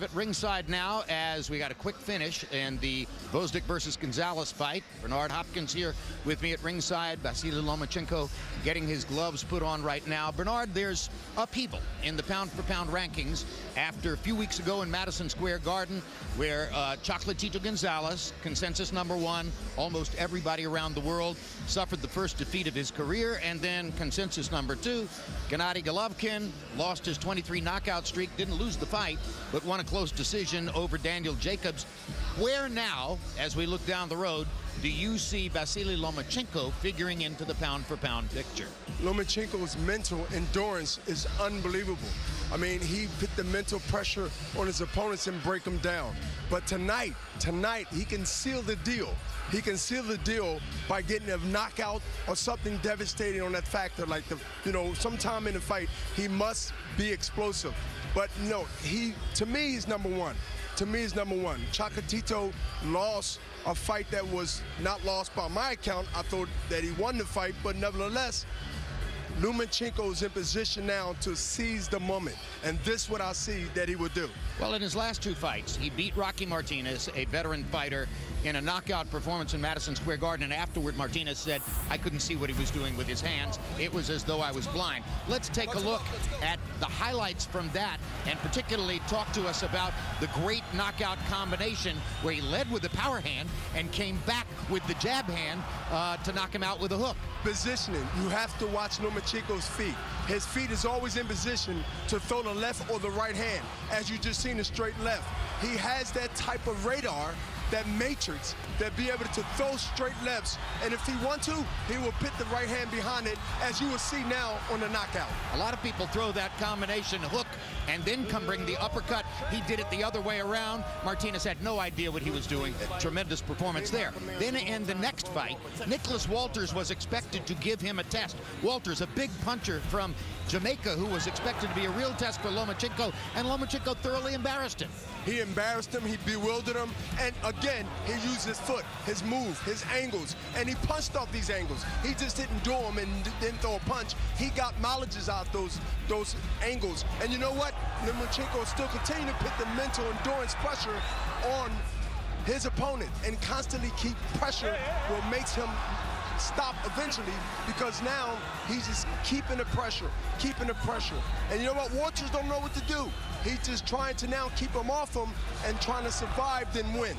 At ringside now, as we got a quick finish in the Vosdick versus Gonzalez fight. Bernard Hopkins here with me at ringside. Vasily Lomachenko getting his gloves put on right now. Bernard, there's upheaval in the pound-for-pound rankings after a few weeks ago in Madison Square Garden, where Chocolatito Gonzalez, consensus #1, almost everybody around the world, suffered the first defeat of his career, and then consensus #2, Gennady Golovkin lost his 23 knockout streak, didn't lose the fight, but won a close decision over Daniel Jacobs. Where now, as we look down the road, do you see Vasily Lomachenko figuring into the pound-for-pound picture? Lomachenko's mental endurance is unbelievable. I mean, he put the mental pressure on his opponents and break them down. But tonight, he can seal the deal. He can seal the deal by getting a knockout or something devastating on that factor. Like, sometime in the fight, he must be explosive. But no, to me, he's #1. To me, he's #1. Chocolatito lost a fight that was not lost by my account. I thought that he won the fight, but nevertheless, Lomachenko is in position now to seize the moment, and this is what I see that he would do. Well, in his last 2 fights, he beat Rocky Martinez, a veteran fighter, in a knockout performance in Madison Square Garden, and afterward Martinez said, I couldn't see what he was doing with his hands. It was as though I was blind. Let's take a look at the highlights from that, and particularly talk to us about the great knockout combination where he led with the power hand and came back with the jab hand to knock him out with a hook. Positioning, you have to watch Lomachenko's feet. His feet is always in position to throw the left or the right hand, as you just seen a straight left. He has that type of radar, that matrix, that be able to throw straight lefts, and if he wants to, he will put the right hand behind it, as you will see now on the knockout. A lot of people throw that combination hook and then come bring the uppercut. He did it the other way around. Martinez had no idea what he was doing. Tremendous performance there. Then in the next fight, Nicholas Walters was expected to give him a test. Walters, a big puncher from Jamaica, who was expected to be a real test for Lomachenko, and Lomachenko thoroughly embarrassed him. He embarrassed him, he bewildered him, and again, he used his foot, his move, his angles, and he punched off these angles. He just didn't do them and didn't throw a punch. He got mileages out those angles. And you know what? Lomachenko still continuing to put the mental endurance pressure on his opponent, and constantly keep pressure what makes him stop eventually, because now he's just keeping the pressure. And you know what? Walters don't know what to do. He's just trying to now keep him off him and trying to survive, then win.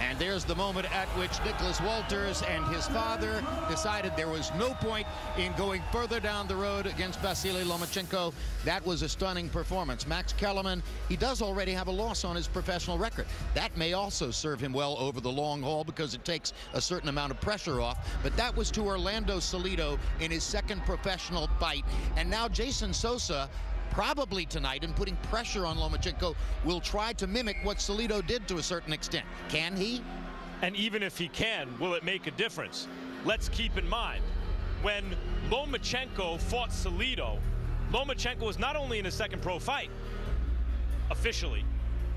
And there's the moment at which Nicholas Walters and his father decided there was no point in going further down the road against Vasily Lomachenko. That was a stunning performance. Max Kellerman, he does already have a loss on his professional record. That may also serve him well over the long haul, because it takes a certain amount of pressure off. But that was to Orlando Salido in his 2nd professional fight. And now Jeyson Sosa, probably tonight, and putting pressure on Lomachenko, will try to mimic what Salido did to a certain extent. Can he? And even if he can, will it make a difference? Let's keep in mind, when Lomachenko fought Salido, Lomachenko was not only in his 2nd pro fight, officially,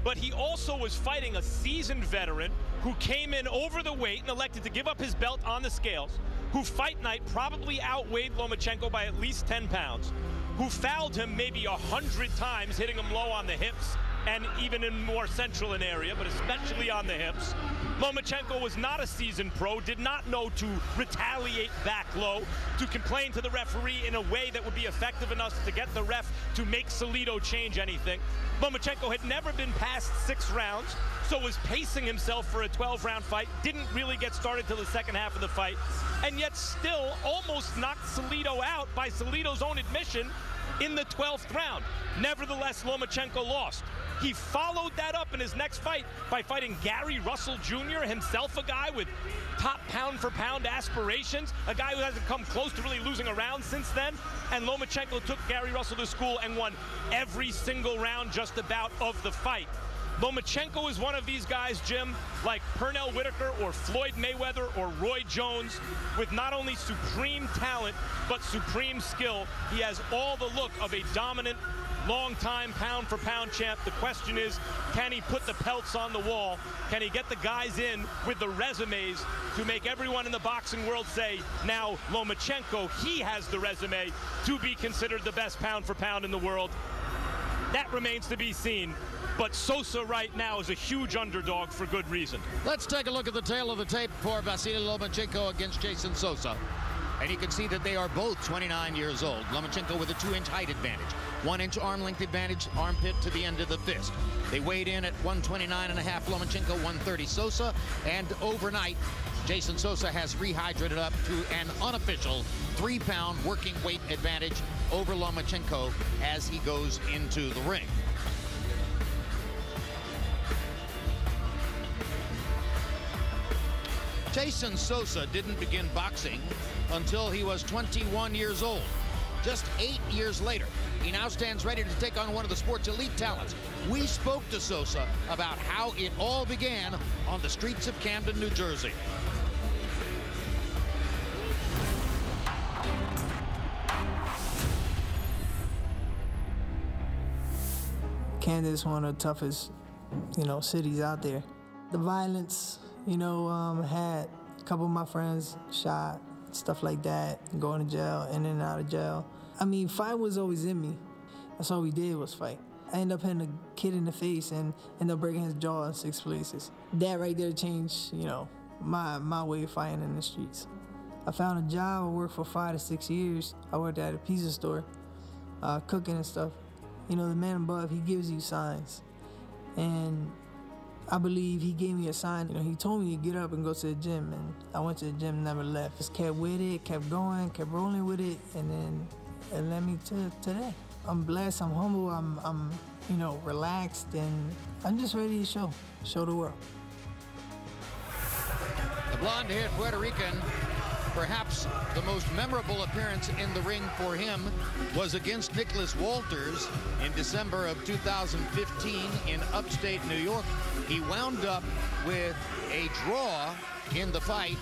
but he also was fighting a seasoned veteran who came in over the weight and elected to give up his belt on the scales, who fight night probably outweighed Lomachenko by at least 10 pounds, who fouled him maybe 100 times, hitting him low on the hips, and even in more central an area, but especially on the hips. Lomachenko was not a seasoned pro, did not know to retaliate back low, to complain to the referee in a way that would be effective enough to get the ref to make Salido change anything. Lomachenko had never been past 6 rounds, so was pacing himself for a 12-round fight, didn't really get started till the 2nd half of the fight, and yet still almost knocked Salido out by Salido's own admission in the 12th round. Nevertheless, Lomachenko lost. He followed that up in his next fight by fighting Gary Russell Jr., himself a guy with top pound-for-pound aspirations, a guy who hasn't come close to really losing a round since then. And Lomachenko took Gary Russell to school and won every single round just about of the fight. Lomachenko is one of these guys, Jim, like Pernell Whitaker or Floyd Mayweather or Roy Jones, with not only supreme talent, but supreme skill. He has all the look of a dominant, long-time pound-for-pound champ. The question is, can he put the pelts on the wall? Can he get the guys in with the resumes to make everyone in the boxing world say, now Lomachenko, he has the resume to be considered the best pound-for-pound in the world? That remains to be seen. But Sosa right now is a huge underdog for good reason. Let's take a look at the tail of the tape for Vasily Lomachenko against Jayson Sosa. And you can see that they are both 29 years old. Lomachenko with a 2-inch height advantage, 1-inch arm length advantage, armpit to the end of the fist. They weighed in at 129.5 Lomachenko, 130 Sosa, and overnight Jayson Sosa has rehydrated up to an unofficial 3-pound working weight advantage over Lomachenko as he goes into the ring. Jayson Sosa didn't begin boxing until he was 21 years old. Just 8 years later, he now stands ready to take on one of the sport's elite talents. We spoke to Sosa about how it all began on the streets of Camden, New Jersey. Camden is one of the toughest, cities out there. The violence, had a couple of my friends shot, stuff like that, going to jail, in and out of jail. I mean, fight was always in me. That's all we did was fight. I ended up hitting a kid in the face and ended up breaking his jaw in 6 places. That right there changed, my way of fighting in the streets. I found a job. I worked for 5 to 6 years. I worked at a pizza store, cooking and stuff. The man above, he gives you signs. And I believe he gave me a sign. He told me to get up and go to the gym, and I went to the gym, never left. Just kept with it, kept going, kept rolling with it, and then it led me to today. I'm blessed, I'm humble, I'm relaxed, and I'm just ready to show the world. The blonde-haired Puerto Rican, perhaps the most memorable appearance in the ring for him was against Nicholas Walters in December of 2015 in upstate New York. He wound up with a draw in the fight.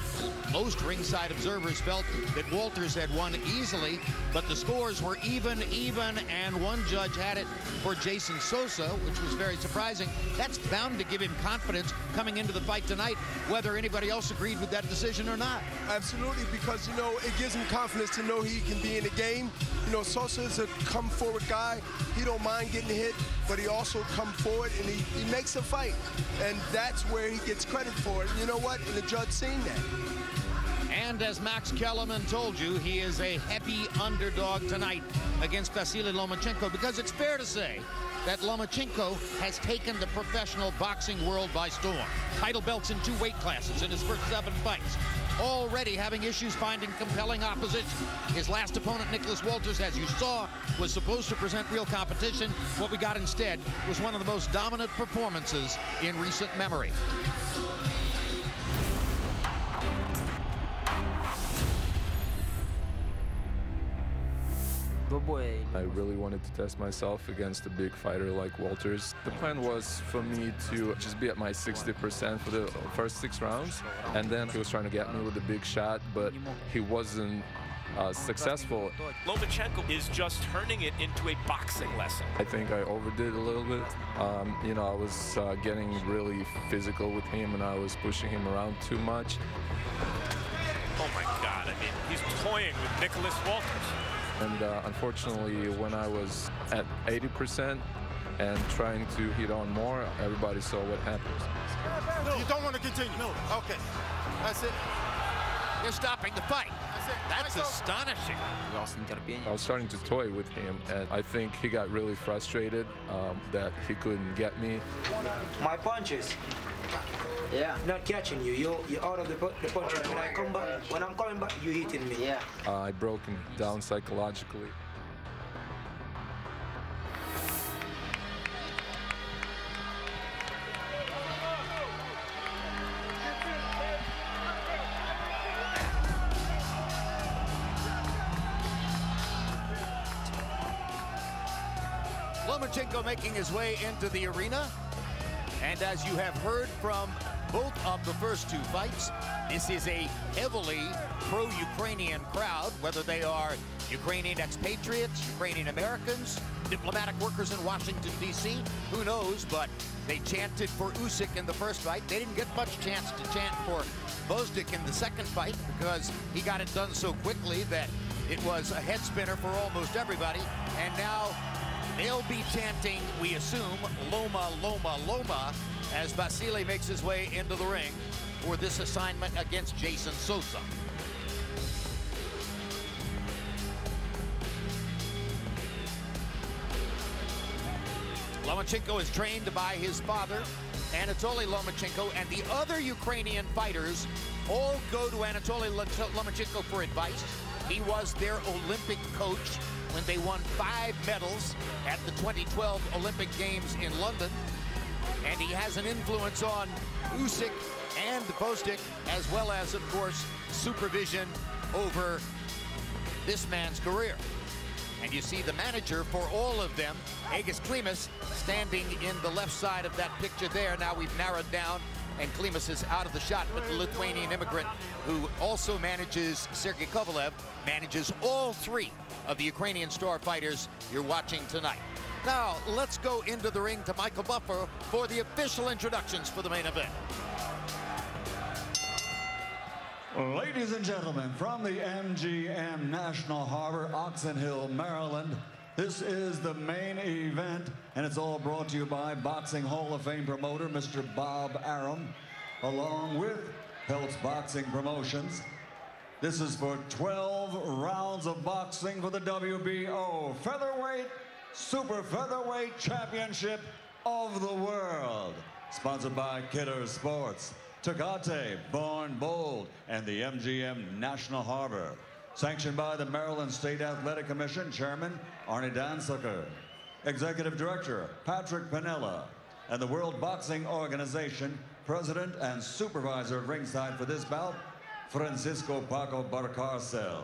Most ringside observers felt that Walters had won easily, but the scores were even, and one judge had it for Jayson Sosa, which was very surprising. That's bound to give him confidence coming into the fight tonight, whether anybody else agreed with that decision or not. Absolutely, because, it gives him confidence to know he can be in the game. Sosa is a come-forward guy. He don't mind getting hit, but he also come forward, and he makes a fight. And that's where he gets credit for it. You know what? And the judge seen that. And as Max Kellerman told you, he is a heavy underdog tonight against Vasily Lomachenko, because it's fair to say that Lomachenko has taken the professional boxing world by storm. Title belts in 2 weight classes in his first 7 fights. Already having issues finding compelling opposition. His last opponent, Nicholas Walters, as you saw, was supposed to present real competition. What we got instead was one of the most dominant performances in recent memory. I really wanted to test myself against a big fighter like Walters. The plan was for me to just be at my 60% for the first 6 rounds, and then he was trying to get me with a big shot, but he wasn't successful. Lomachenko is just turning it into a boxing lesson. I think I overdid a little bit. I was getting really physical with him, and I was pushing him around too much. Oh my God, I mean, he's toying with Nicholas Walters. And unfortunately, when I was at 80% and trying to hit on more, everybody saw what happened. No. You don't want to continue? No. Okay. That's it. You're stopping the fight. That's astonishing. I was starting to toy with him, and I think he got really frustrated that he couldn't get me. My punches. Yeah. Not catching you. You're out of the punches. When I come back, when I'm coming back, you hitting me. Yeah. I broke him down psychologically. Lomachenko making his way into the arena. And as you have heard from both of the first 2 fights, this is a heavily pro-Ukrainian crowd, whether they are Ukrainian expatriates, Ukrainian Americans, diplomatic workers in Washington, D.C., who knows, but they chanted for Usyk in the first fight. They didn't get much chance to chant for Gvozdyk in the second fight because he got it done so quickly that it was a head spinner for almost everybody. And now They'll be chanting, we assume, Loma, Loma, Loma, as Vasily makes his way into the ring for this assignment against Jeyson Sosa. Lomachenko is trained by his father, Anatoly Lomachenko, and the other Ukrainian fighters all go to Anatoly Lomachenko for advice. He was their Olympic coach when they won 5 medals at the 2012 Olympic Games in London. And he has an influence on Usyk and Bostic, as well as, of course, supervision over this man's career. And you see the manager for all of them, Aigis Klimas, standing in the left side of that picture there. Now we've narrowed down, and Klimas is out of the shot, but the Lithuanian immigrant who also manages Sergei Kovalev, manages all 3 of the Ukrainian star fighters you're watching tonight. Now, let's go into the ring to Michael Buffer for the official introductions for the main event. Ladies and gentlemen, from the MGM National Harbor, Oxon Hill, Maryland, this is the main event, and it's all brought to you by Boxing Hall of Fame promoter, Mr. Bob Arum, along with Peltz Boxing Promotions. This is for 12 rounds of boxing for the WBO Featherweight, Super Featherweight Championship of the World. Sponsored by Kidder Sports, Tecate, Born Bold, and the MGM National Harbor. Sanctioned by the Maryland State Athletic Commission Chairman Arnie Dansucker, Executive Director Patrick Pinella, and the World Boxing Organization President and Supervisor at ringside for this bout, Francisco Paco Barcarcel.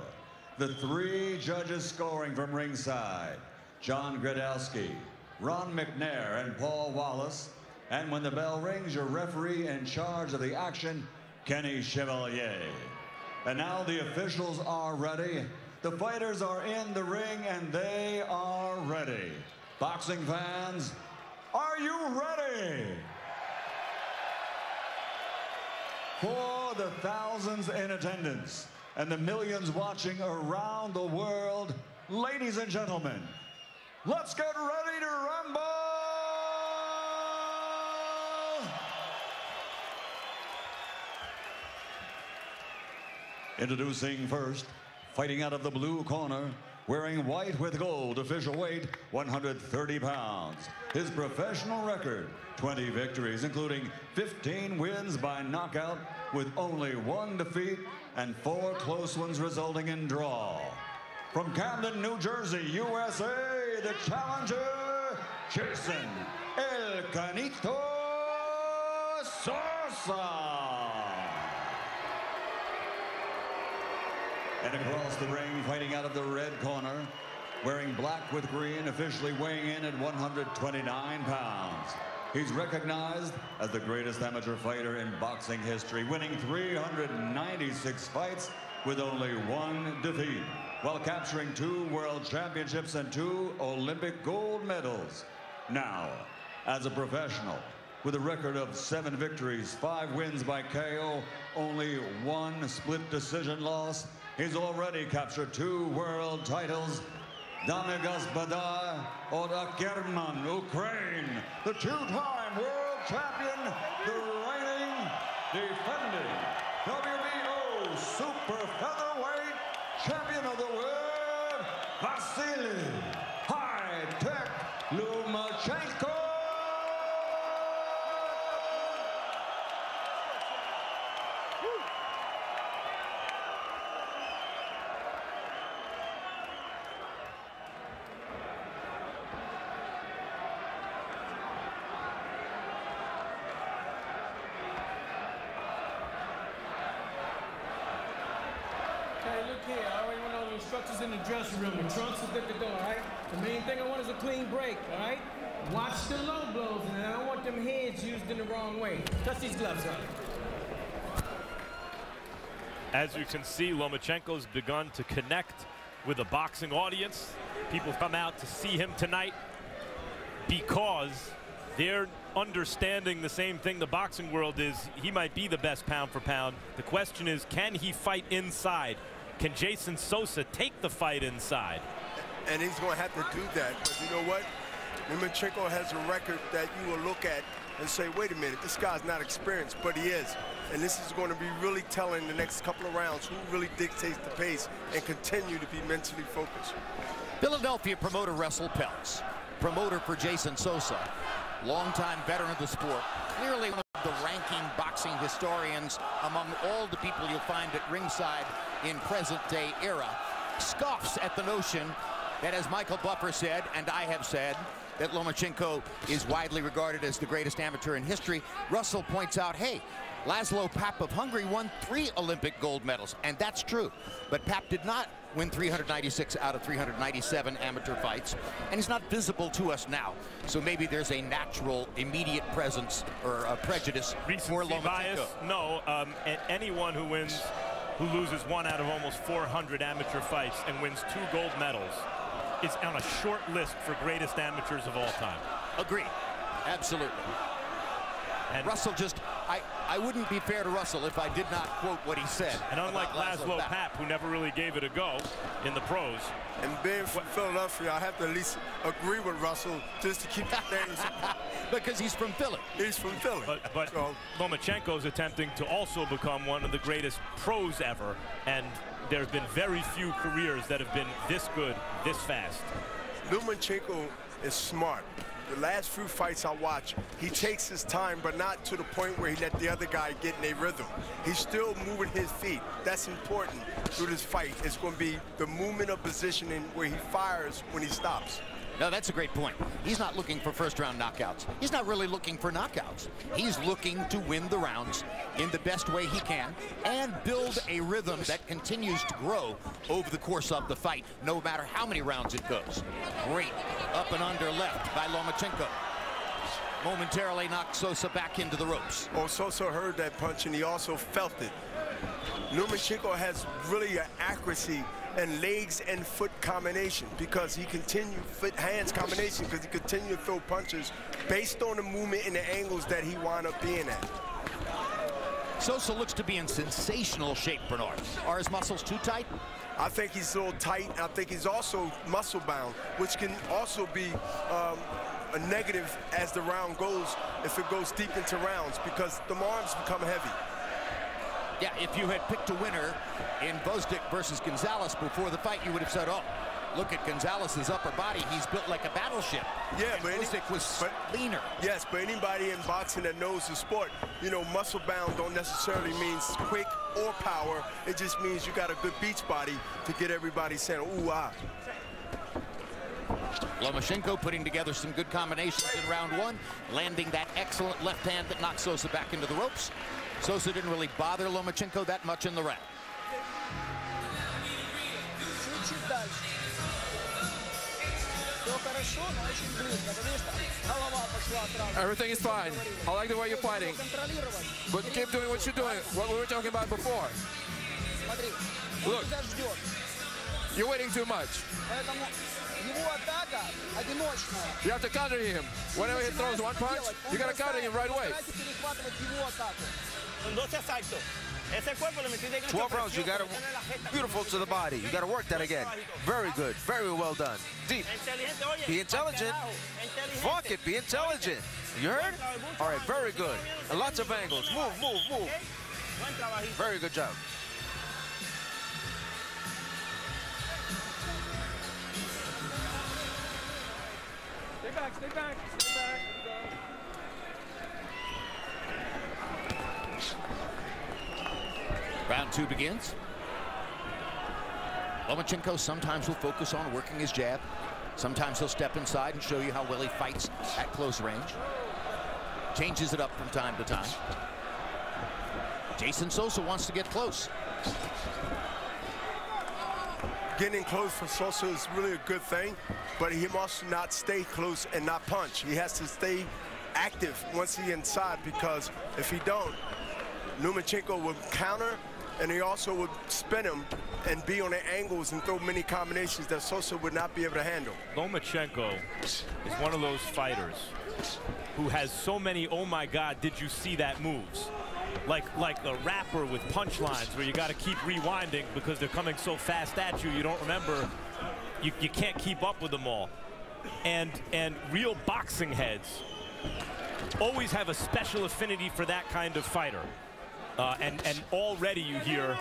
The 3 judges scoring from ringside, John Gradowski, Ron McNair, and Paul Wallace. And when the bell rings, your referee in charge of the action, Kenny Chevalier. And now the officials are ready. The fighters are in the ring, and they are ready. Boxing fans, are you ready? For the thousands in attendance and the millions watching around the world, ladies and gentlemen, let's get ready to rumble! Introducing first, fighting out of the blue corner, wearing white with gold, official weight 130 pounds. His professional record, 20 victories, including 15 wins by knockout with only 1 defeat and 4 close ones resulting in draw. From Camden, New Jersey, USA, the challenger, Jeyson El Canito Sosa. And across the ring, fighting out of the red corner, wearing black with green, officially weighing in at 129 pounds. He's recognized as the greatest amateur fighter in boxing history, winning 396 fights with only 1 defeat, while capturing 2 world championships and 2 Olympic gold medals. Now, as a professional, with a record of 7 victories, 5 wins by KO, only 1 split decision loss, he's already captured 2 world titles. Dame Gospoda od Kerman, Ukraine, the 2-time world champion, the reigning, defending WBO Super Featherweight Champion of the World, Vasily High-Tech Lomachenko. Hey, look here, I already went over the instructions in the dressing room. The trunks are good to go, all right? The main thing I want is a clean break, all right? Watch the low blows, and I don't want them heads used in the wrong way. Touch these gloves up. As you can see, Lomachenko's begun to connect with a boxing audience. People come out to see him tonight because they're understanding the same thing the boxing world is. He might be the best pound for pound. The question is, can he fight inside? Can Jeyson Sosa take the fight inside? And he's going to have to do that. But you know what? Lomachenko has a record that you will look at and say, wait a minute, this guy's not experienced, but he is. And this is going to be really telling the next couple of rounds who really dictates the pace and continue to be mentally focused. Philadelphia promoter Russell Peltz, promoter for Jeyson Sosa, longtime veteran of the sport, clearly one of the ranking boxing historians among all the people you'll find at ringside in present-day era, scoffs at the notion that, as Michael Buffer said, and I have said, that Lomachenko is widely regarded as the greatest amateur in history. Russell points out, hey, Laszlo Papp of Hungary won 3 Olympic gold medals, and that's true. But Papp did not win 396 out of 397 amateur fights, and he's not visible to us now. So maybe there's a natural, immediate presence or a prejudice for Lomachenko. Bias? No, anyone who loses 1 out of almost 400 amateur fights and wins 2 gold medals is on a short list for greatest amateurs of all time. Agree. Absolutely. And Russell just, I wouldn't be fair to Russell if I did not quote what he said. And unlike Laszlo Papp, who never really gave it a go in the pros. And being from Philadelphia, I have to at least agree with Russell just to keep the names. Because he's from Philly. He's from Philly. But so, Lomachenko's attempting to also become one of the greatest pros ever, and there's been very few careers that have been this good, this fast. Lomachenko is smart. The last few fights I watch, he takes his time, but not to the point where he let the other guy get in a rhythm. He's still moving his feet. That's important through this fight. It's going to be the movement of positioning where he fires when he stops. No, that's a great point. He's not looking for first-round knockouts. He's not really looking for knockouts. He's looking to win the rounds in the best way he can and build a rhythm that continues to grow over the course of the fight, no matter how many rounds it goes. Great up and under left by Lomachenko. Momentarily knocked Sosa back into the ropes. Oh, Sosa heard that punch, and he also felt it. Lomachenko has really an accuracy and legs and foot combination because he continued foot-hands combination because he continued to throw punches based on the movement and the angles that he wound up being at. Sosa looks to be in sensational shape, Bernard. Are his muscles too tight? I think he's a little tight. I think he's also muscle-bound, which can also be a negative as the round goes if it goes deep into rounds because the arms become heavy. Yeah, if you had picked a winner in Gvozdyk versus Gonzalez before the fight, you would have said, oh, look at Gonzalez's upper body. He's built like a battleship. Yeah, and but Gvozdyk was leaner. Yes, but anybody in boxing that knows the sport, you know, muscle-bound don't necessarily means quick or power. It just means you got a good beach body to get everybody saying, ooh, ah. Lomachenko putting together some good combinations in round 1, landing that excellent left hand that knocked Sosa back into the ropes. Sosa didn't really bother Lomachenko that much in the round. Everything is fine. I like the way you're fighting. But keep doing what you're doing, what we were talking about before. Look, you're waiting too much. You have to counter him. Whenever he throws one punch, you got to counter him right away. 12 rounds, you got to, beautiful to the body. You got to work that again. Very good, very well done. Deep. Be intelligent. Fuck it, be intelligent. You heard? All right, very good. And lots of angles. Move, move, move. Very good job. Stay back, stay back, stay back. Round 2 begins. Lomachenko sometimes will focus on working his jab. Sometimes he'll step inside and show you how well he fights at close range. Changes it up from time to time. Jeyson Sosa wants to get close. Getting close for Sosa is really a good thing, but he must not stay close and not punch. He has to stay active once he's inside because if he don't, Lomachenko will counter and he also would spin him and be on the angles and throw many combinations that Sosa would not be able to handle. Lomachenko is one of those fighters who has so many oh my god did you see that moves, like a rapper with punchlines where you got to keep rewinding because they're coming so fast at you, you don't remember, you can't keep up with them all. and real boxing heads always have a special affinity for that kind of fighter. And already you hear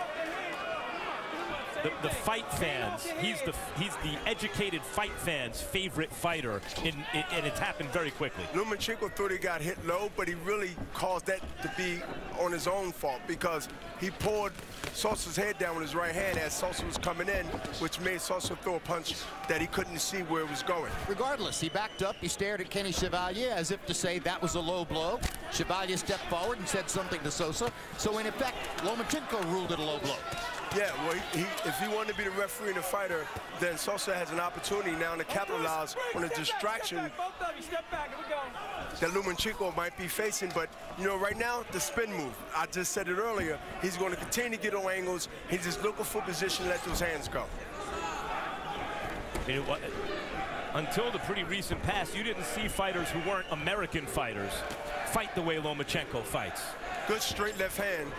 the fight fans. He's the educated fight fans' favorite fighter, and it's happened very quickly. Lomachenko thought he got hit low, but he really caused that to be on his own fault because he pulled Sosa's head down with his right hand as Sosa was coming in, which made Sosa throw a punch that he couldn't see where it was going. Regardless, he backed up, he stared at Kenny Chevalier as if to say that was a low blow. Chevalier stepped forward and said something to Sosa. So in effect, Lomachenko ruled it a low blow. Yeah, well, if he wanted to be the referee and the fighter, then Sosa has an opportunity now to capitalize on a distraction that Lomachenko might be facing. But, you know, right now, the spin move, I just said it earlier, he's going to continue to get on angles. He's just looking for position to let those hands go. Until the pretty recent past, you didn't see fighters who weren't American fighters fight the way Lomachenko fights. Good straight left hand.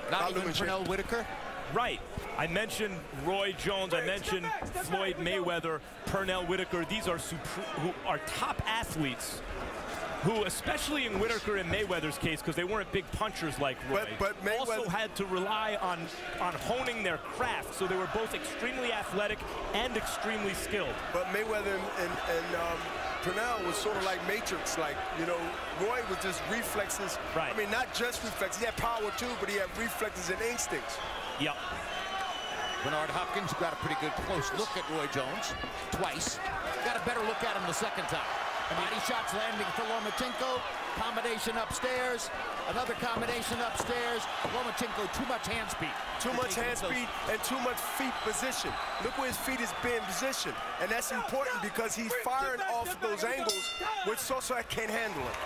Not even Pernell Whitaker? Right. I mentioned Roy Jones. I mentioned Floyd Mayweather, Pernell Whitaker. These are who are top athletes who, especially in Whitaker and Mayweather's case, because they weren't big punchers like Roy, but Mayweather also had to rely on honing their craft. So they were both extremely athletic and extremely skilled. But Mayweather and Pernell was sort of like Matrix, like, you know, Roy was just reflexes. Right. I mean, not just reflexes. He had power too, but he had reflexes and instincts. Yep. Bernard Hopkins got a pretty good close look at Roy Jones twice. Got a better look at him the second time. Body shots landing for Lomachenko. Combination upstairs. Another combination upstairs. Lomachenko, too much hand speed. Too much hand speed and too much feet position. Look where his feet is being positioned. And that's important because he's firing off those angles, which Sosa can't handle it.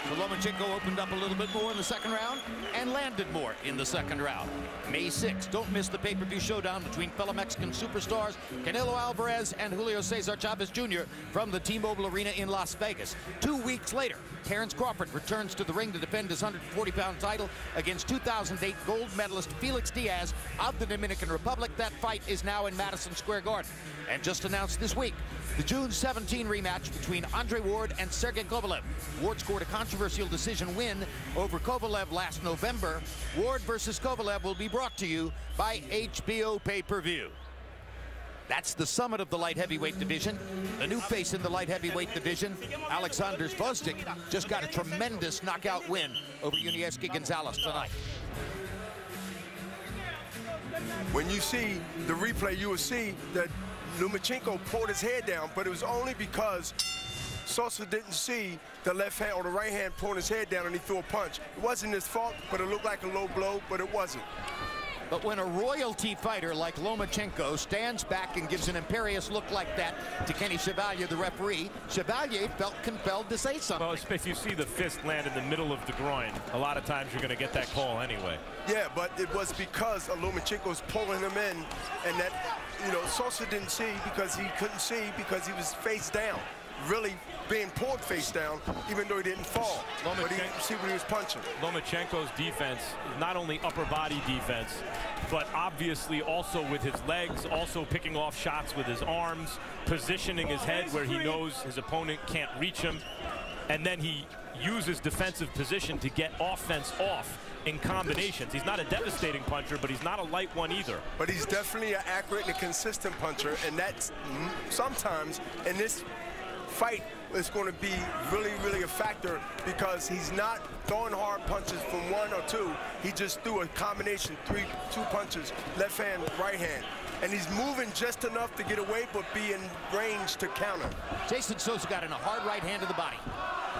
So Lomachenko opened up a little bit more in the second round and landed more in the second round. May 6th, don't miss the pay-per-view showdown between fellow Mexican superstars Canelo Alvarez and Julio Cesar Chavez Jr. from the T-Mobile Arena in Las Vegas. 2 weeks later, Terrence Crawford returns to the ring to defend his 140-pound title against 2008 gold medalist Felix Diaz of the Dominican Republic. That fight is now in Madison Square Garden. And just announced this week, the June 17 rematch between Andre Ward and Sergey Kovalev. Ward scored a controversial decision win over Kovalev last November. Ward versus Kovalev will be brought to you by HBO pay-per-view. That's the summit of the light heavyweight division. The new face in the light heavyweight division, Alexander Gvozdyk, just got a tremendous knockout win over Yunieski Gonzalez tonight. When you see the replay, you will see that Lomachenko pulled his head down, but it was only because Sosa didn't see the left hand or the right hand pulling his head down and he threw a punch. It wasn't his fault, but it looked like a low blow, but it wasn't. But when a royalty fighter like Lomachenko stands back and gives an imperious look like that to Kenny Chevalier, the referee, Chevalier felt compelled to say something. Well, if you see the fist land in the middle of the groin, a lot of times you're going to get that call anyway. Yeah, but it was because Lomachenko was pulling him in, and that, you know, Sosa didn't see because he couldn't see because he was face down. Really being pulled face down, even though he didn't fall. But he didn't see what he was punching. Lomachenko's defense, not only upper body defense, but obviously also with his legs, also picking off shots with his arms, positioning his head where he knows his opponent can't reach him, and then he uses defensive position to get offense off in combinations. He's not a devastating puncher, but he's not a light one either. But he's definitely an accurate and a consistent puncher, and that's sometimes in this fight is going to be really, really a factor because he's not throwing hard punches from one or two. He just threw a combination, two punches, left hand, right hand. And he's moving just enough to get away, but be in range to counter. Jayson Sosa got in a hard right hand to the body.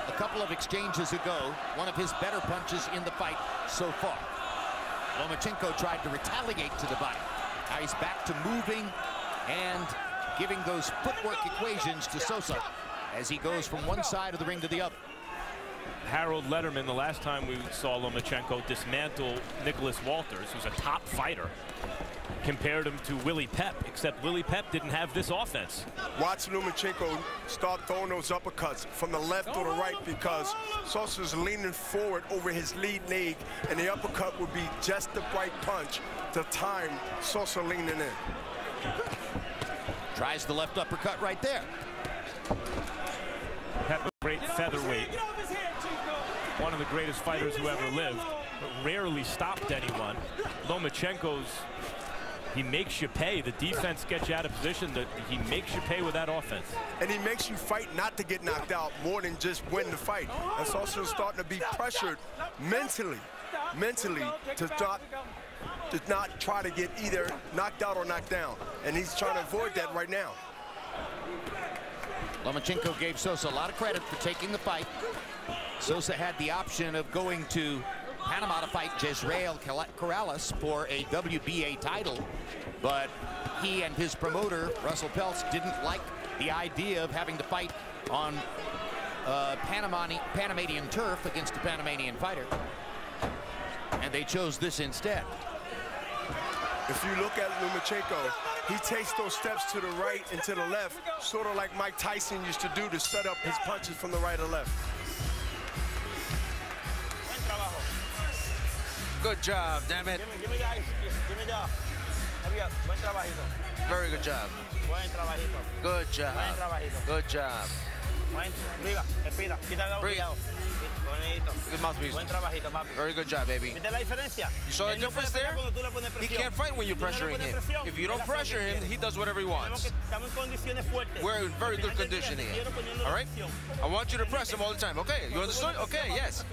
A couple of exchanges ago, one of his better punches in the fight so far. Lomachenko tried to retaliate to the body. Now he's back to moving and giving those footwork equations to Sosa as he goes from one side of the ring to the other. Harold Letterman, the last time we saw Lomachenko dismantle Nicholas Walters, who's a top fighter, compared him to Willie Pep, except Willie Pep didn't have this offense. Watch Lomachenko start throwing those uppercuts from the left or the right because Sosa's leaning forward over his lead leg, and the uppercut would be just the right punch to time Sosa leaning in. Tries the left uppercut right there. Pepper, great featherweight. One of the greatest fighters who ever lived, but rarely stopped anyone. Lomachenko's, he makes you pay. The defense gets you out of position. He makes you pay with that offense. And he makes you fight not to get knocked out more than just win the fight. And Sosa is starting to be pressured mentally to not try to get either knocked out or knocked down. And he's trying to avoid that right now. Lomachenko gave Sosa a lot of credit for taking the fight. Sosa had the option of going to Panama to fight Jezreel Corrales for a WBA title, but he and his promoter, Russell Peltz, didn't like the idea of having to fight on Panamanian turf against a Panamanian fighter, and they chose this instead. If you look at Lomachenko, he takes those steps to the right and to the left, sort of like Mike Tyson used to do to set up his punches from the right or left. Good job, damn it. Give me guys. Give me the. Buen trabajito. Very good job. Buen trabajito. Good job. Buen trabajito. Good job. Arriba, respira. Quita el agua. Bonito. Good mouthpiece. Buen trabajito, papi. Very good job, baby. ¿Viste la diferencia? You saw the difference there? He can't fight when you're pressuring him. If you don't pressure him, he does whatever he wants. We're in very good condition here. All right? I want you to press him all the time. Okay, you understood? Okay, yes.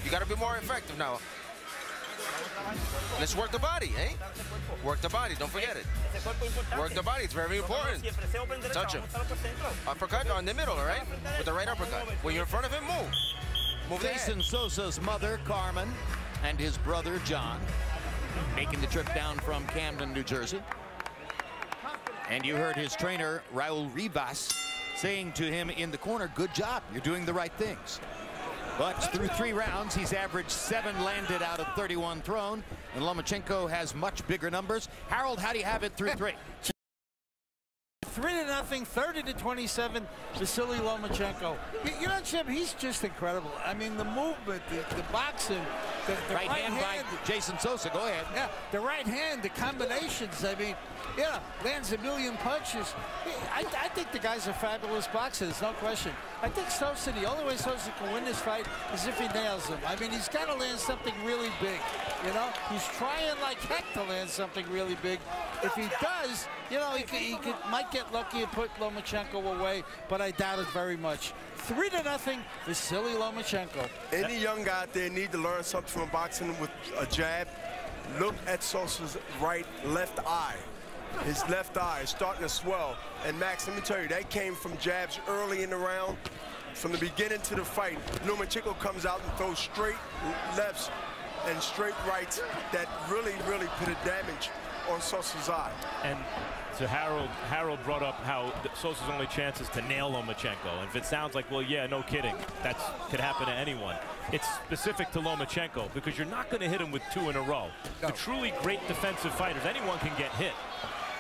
You got to be more effective now. Let's work the body, eh? Work the body, don't forget it. Work the body, it's very important. Touch him. Uppercut on the middle, all right? With the right uppercut. When you're in front of him, move. Move the head. Jayson Sosa's mother, Carmen, and his brother, John, making the trip down from Camden, New Jersey. And you heard his trainer, Raul Rivas, saying to him in the corner, good job, you're doing the right things. But through 3 rounds, he's averaged 7 landed out of 31 thrown, and Lomachenko has much bigger numbers. Harold, how do you have it through 3? 3-0, 30-27, Vasily Lomachenko. You know, Jim, he's just incredible. I mean, the movement, the boxing, the right hand by Jayson Sosa. Go ahead. Yeah, the right hand, the combinations. I mean, yeah, lands a million punches. I think the guy's a fabulous boxer. There's no question. I think Sosa, the only way Sosa can win this fight is if he nails him. I mean, he's got to land something really big. You know, he's trying like heck to land something really big. If he does, you know, he might get lucky and put Lomachenko away, but I doubt it very much. 3-0, Vasily Lomachenko. Any young guy out there need to learn something from boxing with a jab. Look at Sosa's left eye. His left eye is starting to swell. And Max, let me tell you, that came from jabs early in the round. From the beginning to the fight, Lomachenko comes out and throws straight lefts and straight rights that really put a damage on Sosa's eye. And so Harold brought up how Sosa's only chance is to nail Lomachenko. And if it sounds like, well, yeah, no kidding, that could happen to anyone. It's specific to Lomachenko because you're not going to hit him with 2 in a row. No. The truly great defensive fighters, anyone can get hit.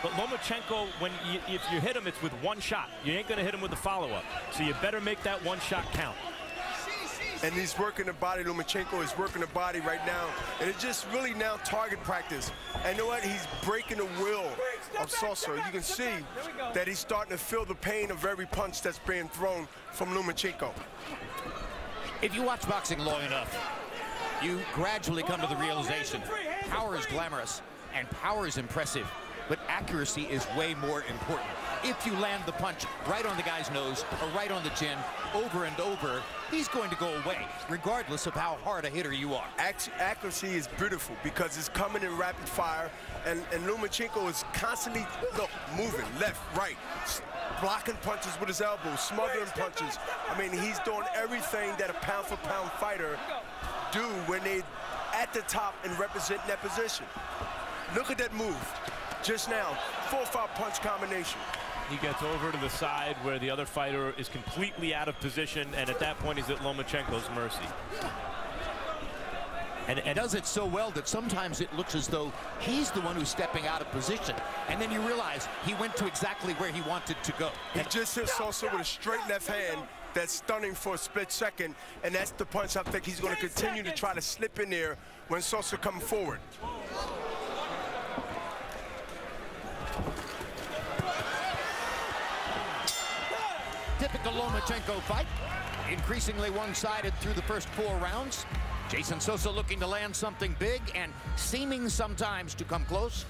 But Lomachenko, if you hit him, it's with 1 shot. You ain't going to hit him with the follow-up. So you better make that 1 shot count. And he's working the body. Lomachenko is working the body right now. And it's just really now target practice. And you know what? He's breaking the will of Sosa. You can see that he's starting to feel the pain of every punch that's being thrown from Lomachenko. If you watch boxing long enough, you gradually come to the realization power is glamorous and power is impressive, but accuracy is way more important. If you land the punch right on the guy's nose or right on the chin over and over, he's going to go away, regardless of how hard a hitter you are. Accuracy is beautiful because it's coming in rapid fire, and Lomachenko is constantly moving left, right, blocking punches with his elbows, smothering punches. I mean, he's doing everything that a pound-for-pound fighter do when they're at the top and represent that position. Look at that move just now, 4 or 5 punch combination. He gets over to the side where the other fighter is completely out of position, and at that point he's at Lomachenko's mercy. And does it so well that sometimes it looks as though he's the one who's stepping out of position, and then you realize he went to exactly where he wanted to go. He just hit Sosa with a straight left hand that's stunning for a split second, and that's the punch I think he's going to continue to try to slip in there when Sosa comes forward. Sosa-Lomachenko fight. Increasingly one-sided through the first 4 rounds. Jeyson Sosa looking to land something big and seeming sometimes to come close.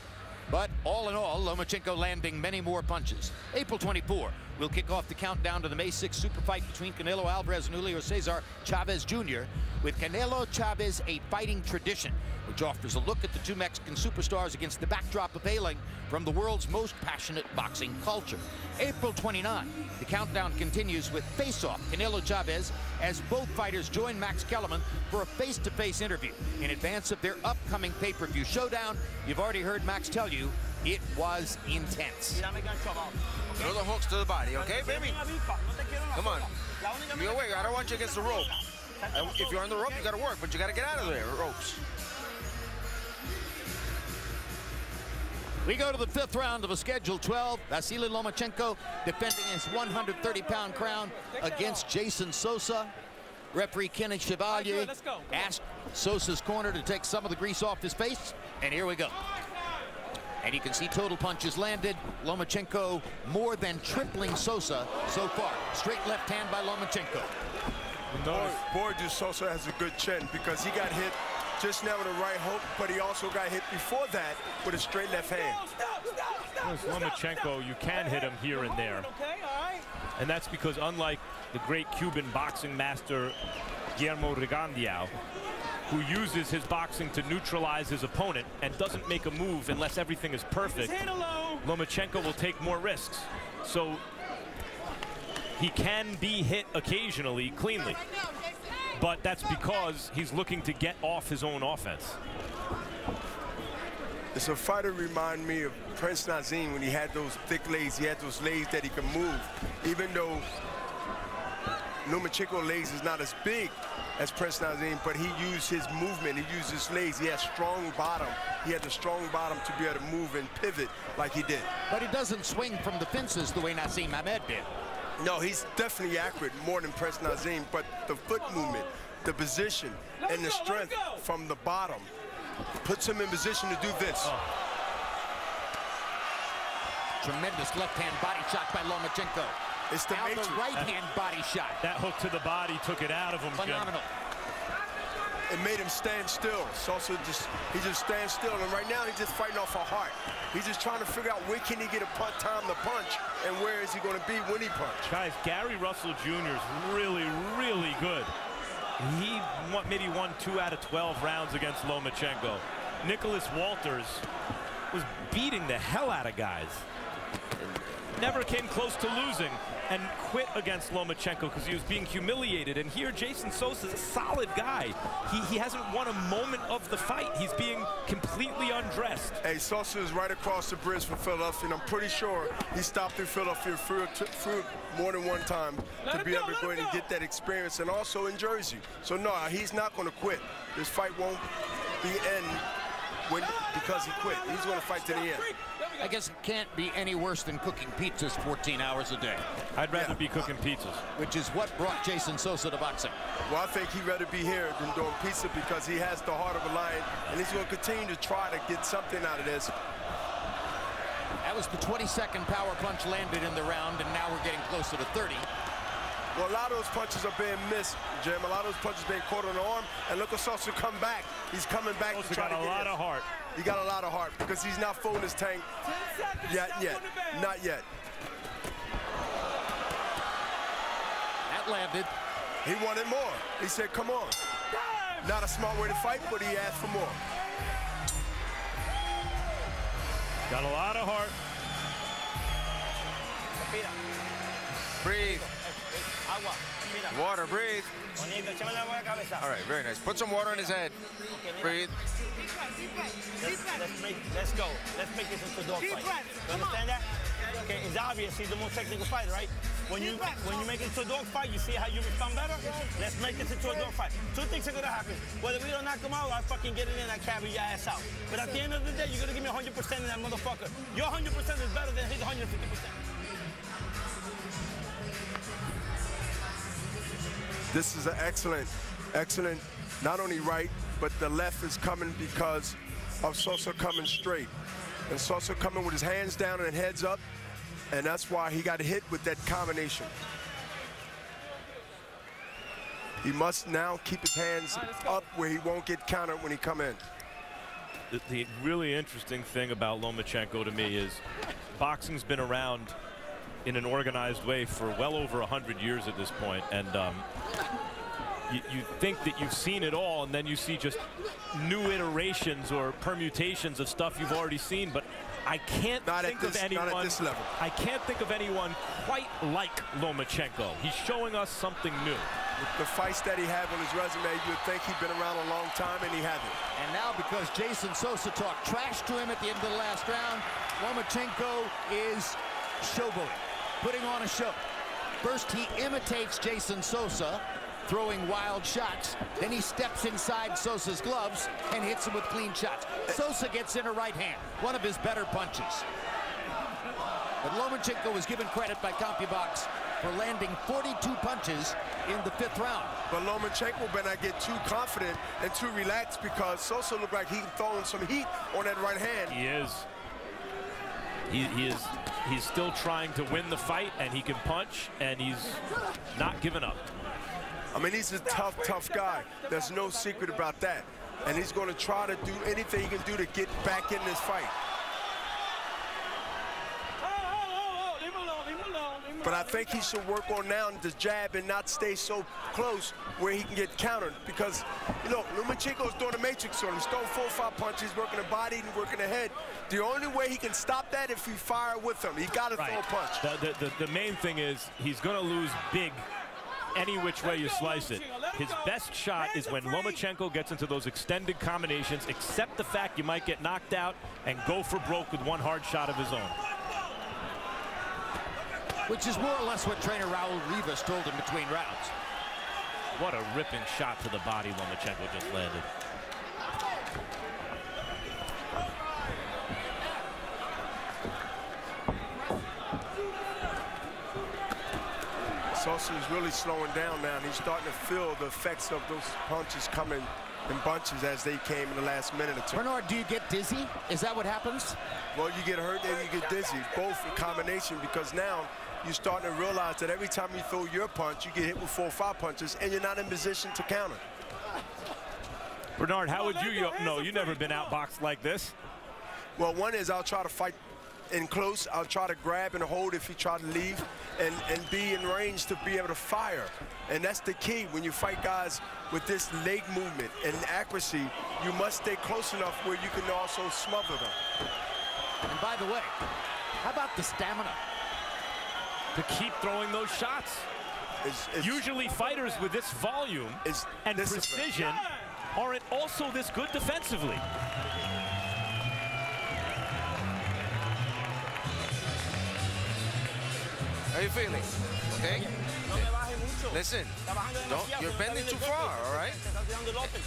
But all in all, Lomachenko landing many more punches. April 24, we'll kick off the countdown to the May 6th super fight between Canelo Alvarez and Julio Cesar Chavez Jr. with Canelo Chavez, a fighting tradition, which offers a look at the 2 Mexican superstars against the backdrop of hailing from the world's most passionate boxing culture. April 29, the countdown continues with Face-Off Canelo Chavez as both fighters join Max Kellerman for a face-to-face interview in advance of their upcoming pay-per-view showdown. You've already heard Max tell you it was intense. Throw the hooks to the body, okay, baby? Come on. Be away. I don't want you against the rope. If you're on the rope, you got to work, but you got to get out of there, ropes. We go to the 5th round of a Schedule 12. Vasilie Lomachenko defending his 130-pound crown against Jeyson Sosa. Referee Kenny Chevalier asked Sosa's corner to take some of the grease off his face, and here we go. And you can see total punches landed. Lomachenko more than tripling Sosa so far. Straight left hand by Lomachenko. Boy, Sosa has a good chin because he got hit just now with a right hook, but he also got hit before that with a straight left hand. Lomachenko, you can hit him here and there. And that's because unlike the great Cuban boxing master Guillermo Rigondeaux, who uses his boxing to neutralize his opponent and doesn't make a move unless everything is perfect, Lomachenko will take more risks. So he can be hit occasionally cleanly, but that's because he's looking to get off his own offense. It's a fighter remind me of Prince Nazim when he had those thick legs. He had those legs that he could move. Even though Lomachenko's legs is not as big as Prince Nazim, but he used his movement, he used his legs. He had strong bottom. He had the strong bottom to be able to move and pivot like he did. But he doesn't swing from the fences the way Naseem Hamed did. No, he's definitely accurate, more than Prince Nazim, but the foot movement, the position, and the strength from the bottom puts him in position to do this. Tremendous left-hand body shot by Lomachenko. It's the now the right-hand body shot. That hook to the body took it out of him. Phenomenal. It made him stand still. Sosa he just stands still, and right now he's just fighting off a heart. He's just trying to figure out where can he get a time to punch, and where is he going to be when he punches. Guys, Gary Russell Jr. is really, really good. He maybe won 2 out of 12 rounds against Lomachenko. Nicholas Walters was beating the hell out of guys. Never came close to losing and quit against Lomachenko because he was being humiliated. And here, Jeyson Sosa is a solid guy. He hasn't won a moment of the fight. He's being completely undressed. Hey, Sosa is right across the bridge from Philadelphia, and I'm pretty sure he stopped in Philadelphia through more than one time to be able to go in and get that experience, and also in Jersey. So no, he's not going to quit. This fight won't be end because he quit. He's going to fight to the end. I guess it can't be any worse than cooking pizzas 14 hours a day. I'd rather be cooking pizzas. Which is what brought Jeyson Sosa to boxing. Well, I think he'd rather be here than doing pizza because he has the heart of a lion, and he's going to continue to try to get something out of this. That was the 22nd power punch landed in the round, and now we're getting closer to 30. Well, a lot of those punches are being missed, Jim. A lot of those punches being caught on the arm, and look at Sosa come back. He's coming back to try to get a lot of heart. He got a lot of heart because he's not filling his tank yet. Not yet. That landed. He wanted more. He said, come on. Not a smart way to fight, but he asked for more. Got a lot of heart. Breathe. Water, breathe. All right, very nice. Put some water in his head. Breathe. Let's go. Let's make this into a dog fight. You understand that? Okay, it's obvious he's the most technical fighter, right? When you make it into a dog fight, you see how you respond better? Let's make this into a dog fight. 2 things are gonna happen. Whether we don't knock him out, I fucking get it in and carry your ass out. But at the end of the day, you're gonna give me 100% in that motherfucker. Your 100% is better than his 150%. This is an excellent, not only right, but the left is coming because of Sosa coming straight. And Sosa coming with his hands down and heads up, and that's why he got hit with that combination. He must now keep his hands up where he won't get countered when he come in. The really interesting thing about Lomachenko to me is boxing's been around in an organized way for well over 100 years at this point, and you think that you've seen it all, and then you see just new iterations or permutations of stuff you've already seen. But I can't think of anyone. Not at this level. I can't think of anyone quite like Lomachenko. He's showing us something new. With the fights that he had on his resume, you'd think he'd been around a long time, and he hasn't. And now, because Jeyson Sosa talked trash to him at the end of the last round, Lomachenko is showboating, putting on a show. First, he imitates Jeyson Sosa, throwing wild shots. Then he steps inside Sosa's gloves and hits him with clean shots. Sosa gets in a right hand, one of his better punches. But Lomachenko was given credit by CompuBox for landing 42 punches in the 5th round. But Lomachenko better not get too confident and too relaxed, because Sosa looked like he's throwing some heat on that right hand. He is. He's still trying to win the fight, and he can punch, and he's not giving up. I mean, he's a tough, tough guy. There's no secret about that. And he's going to try to do anything he can do to get back in this fight. But I think he should work on now the jab and not stay so close where he can get countered. Because, you know, Lomachenko's doing the matrix on him. He's throwing 4 or 5 punches, working the body and working the head. The only way he can stop that if he fire with him. He got to throw a punch. The main thing is he's going to lose big any which way you slice it. His best shot is when Lomachenko gets into those extended combinations, accept the fact you might get knocked out, and go for broke with one hard shot of his own. Which is more or less what trainer Raul Rivas told him between rounds. What a ripping shot to the body Lomachenko just landed. Sosa is really slowing down now, and he's starting to feel the effects of those punches coming in bunches as they came in the last minute or two. Bernard, do you get dizzy? Is that what happens? Well, you get hurt and you get dizzy, both in combination, because now you're starting to realize that every time you throw your punch, you get hit with 4 or 5 punches, and you're not in position to counter. Bernard, how would you know? You've never been outboxed like this. Well, one is I'll try to fight in close. I'll try to grab and hold if he try to leave, and be in range to be able to fire. And that's the key when you fight guys with this leg movement and accuracy. You must stay close enough where you can also smother them. And by the way, how about the stamina? To keep throwing those shots. Usually fighters with this volume and precision aren't also this good defensively. How are you feeling? Okay? Listen, you're bending too far, all right?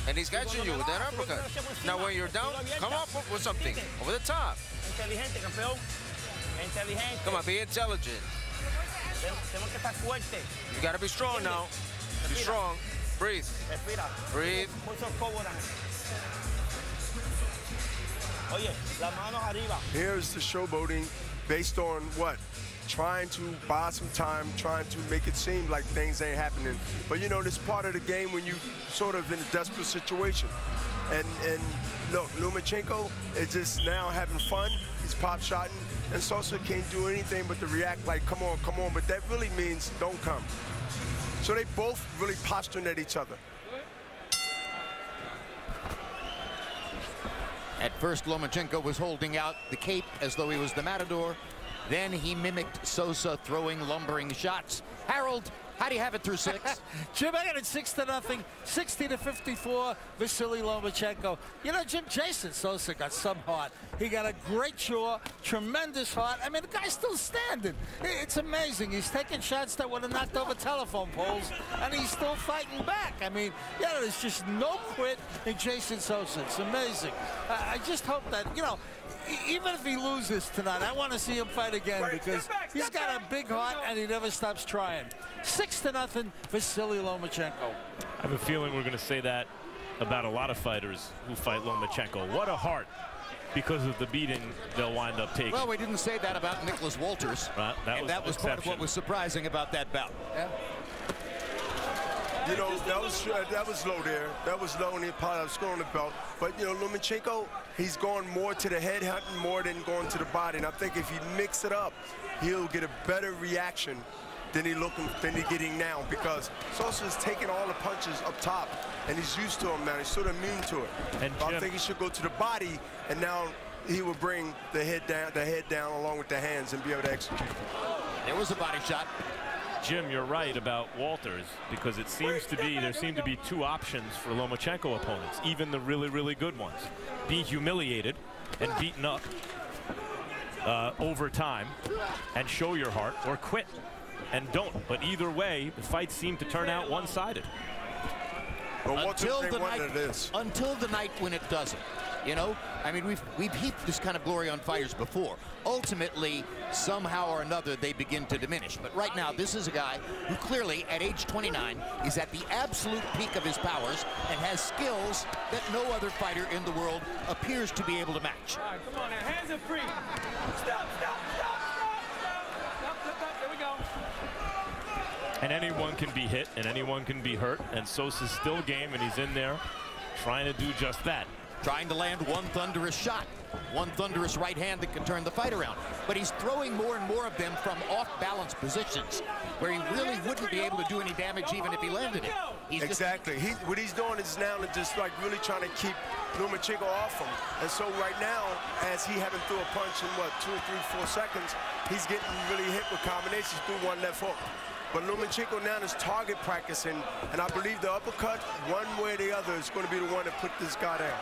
And he's catching you with that uppercut. Now when you're down, come up with something over the top. Come on, be intelligent. You gotta be strong now. Be strong. Breathe. Breathe. Here's the showboating based on what? Trying to buy some time, trying to make it seem like things ain't happening. But you know, this part of the game when you sort of in a desperate situation. And look, Lomachenko is just now having fun. He's pop-shotting, and Sosa can't do anything but to react like, come on, come on. But that really means don't come. So they both really posturing at each other. At first, Lomachenko was holding out the cape as though he was the matador. Then he mimicked Sosa throwing lumbering shots. Harold, how do you have it through 6? Jim, I got it 6-0, 60-54, Vasily Lomachenko. You know, Jim, Jeyson Sosa got some heart. He got a great jaw, tremendous heart. I mean, the guy's still standing. It's amazing. He's taking shots that would have knocked over telephone poles, and he's still fighting back. I mean, yeah, there's just no quit in Jeyson Sosa. It's amazing. I just hope that, you know, even if he loses tonight, I want to see him fight again, because he's got a big heart and he never stops trying. 6-0, Vasily Lomachenko. I have a feeling we're going to say that about a lot of fighters who fight Lomachenko. What a heart, because of the beating they'll wind up taking. Well, we didn't say that about Nicholas Walters. That was part of what was surprising about that bout. Yeah. You know, that was low there. That was low, and he probably scored on the belt. But, you know, Lomachenko, he's going more to the head hunting more than going to the body. And I think if he mix it up, he'll get a better reaction than he's getting now, because Sosa is taking all the punches up top, and he's used to them now. He's sort of immune to it. And I think he should go to the body, and now he will bring the head down along with the hands and be able to execute. There was a body shot. Jim, you're right about Walters, because there seem to be two options for Lomachenko opponents, even the really, really good ones. Be humiliated and beaten up over time and show your heart, or quit and don't. But either way, the fights seem to turn out one-sided. Until the night when it doesn't. You know, I mean, we've heaped this kind of glory on fighters before. Ultimately, somehow or another, they begin to diminish. But right now, this is a guy who clearly, at age 29, is at the absolute peak of his powers and has skills that no other fighter in the world appears to be able to match. All right, come on now, hands are free. Stop. There we go. And anyone can be hit, and anyone can be hurt, and Sosa's still game, and he's in there trying to do just that. Trying to land one thunderous shot, one thunderous right hand that can turn the fight around. But he's throwing more and more of them from off-balance positions where he really wouldn't be able to do any damage even if he landed it. Exactly. What he's doing is now just like really trying to keep Lomachenko off him. And so right now, as he haven't threw a punch in, what, 2, 3, 4 seconds, he's getting really hit with combinations through one left hook. But Lomachenko now is target practicing, and I believe the uppercut, one way or the other, is going to be the one that put this guy down.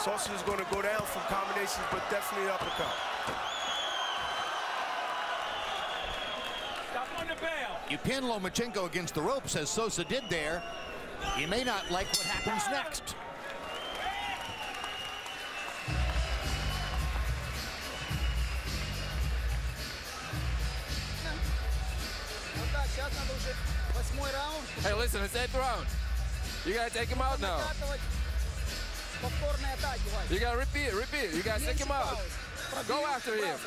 Sosa is going to go down from combinations, but definitely uppercut. Stop on the bail. You pin Lomachenko against the ropes, as Sosa did there. You may not like what happens next. Hey, listen, it's 8th round. You gotta take him out now. You gotta repeat. You gotta take him out. Go after him.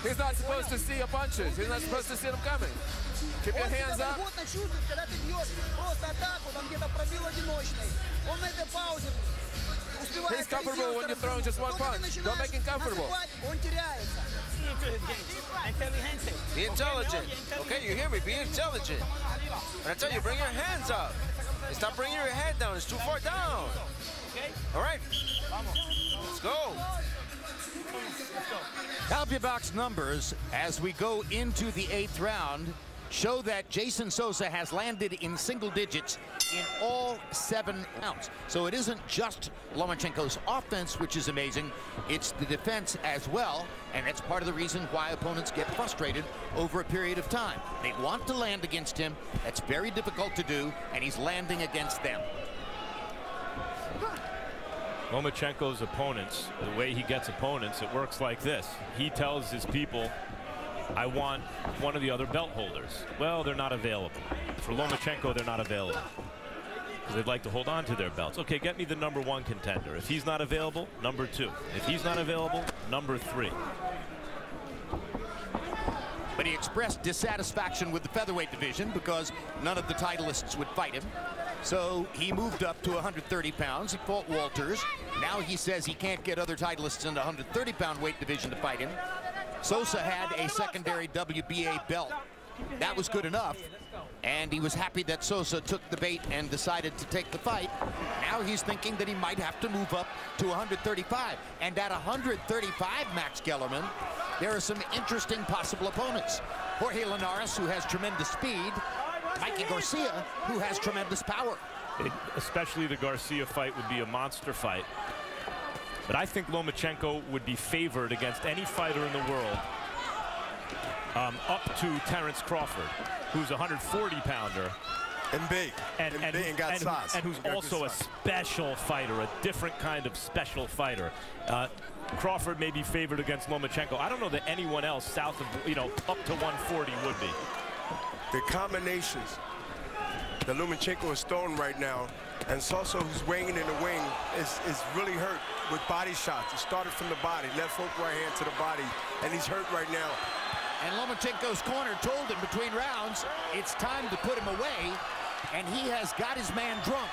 He's not supposed to see your punches. He's not supposed to see them coming. Keep your hands up. He's comfortable when you're throwing just one punch. Don't make him comfortable. Be intelligent. Okay, you hear me? Be intelligent. And I tell you, bring your hands up. Stop bringing your head down. It's too far down. All right. Let's go. Copy box numbers as we go into the 8th round show that Jeyson Sosa has landed in single digits in all 7 rounds. So it isn't just Lomachenko's offense, which is amazing. It's the defense as well, and that's part of the reason why opponents get frustrated over a period of time. They want to land against him. That's very difficult to do, and he's landing against them. Lomachenko's opponents, the way he gets opponents, it works like this. He tells his people, I want one of the other belt holders. Well, they're not available. For Lomachenko, they're not available, because they'd like to hold on to their belts. Okay, get me the #1 contender. If he's not available, #2. If he's not available, #3. But he expressed dissatisfaction with the featherweight division because none of the titleists would fight him. So he moved up to 130 pounds. He fought Walters. Now he says he can't get other titleists in the 130-pound weight division to fight him. Sosa had a secondary WBA belt. That was good enough. And he was happy that Sosa took the bait and decided to take the fight. Now he's thinking that he might have to move up to 135. And at 135, Max Kellerman, there are some interesting possible opponents. Jorge Linares, who has tremendous speed. Mikey Garcia, who has tremendous power. Especially the Garcia fight would be a monster fight. But I think Lomachenko would be favored against any fighter in the world up to Terence Crawford, who's a 140-pounder. And big. And got size. And who's also a special fighter, a different kind of special fighter. Crawford may be favored against Lomachenko. I don't know that anyone else south of, up to 140 would be. The combinations that Lomachenko is throwing right now, and Sosa, who's weighing in the wing, is really hurt with body shots. He started from the body, left hook, right hand to the body, and he's hurt right now. And Lomachenko's corner told him between rounds, it's time to put him away, and he has got his man drunk.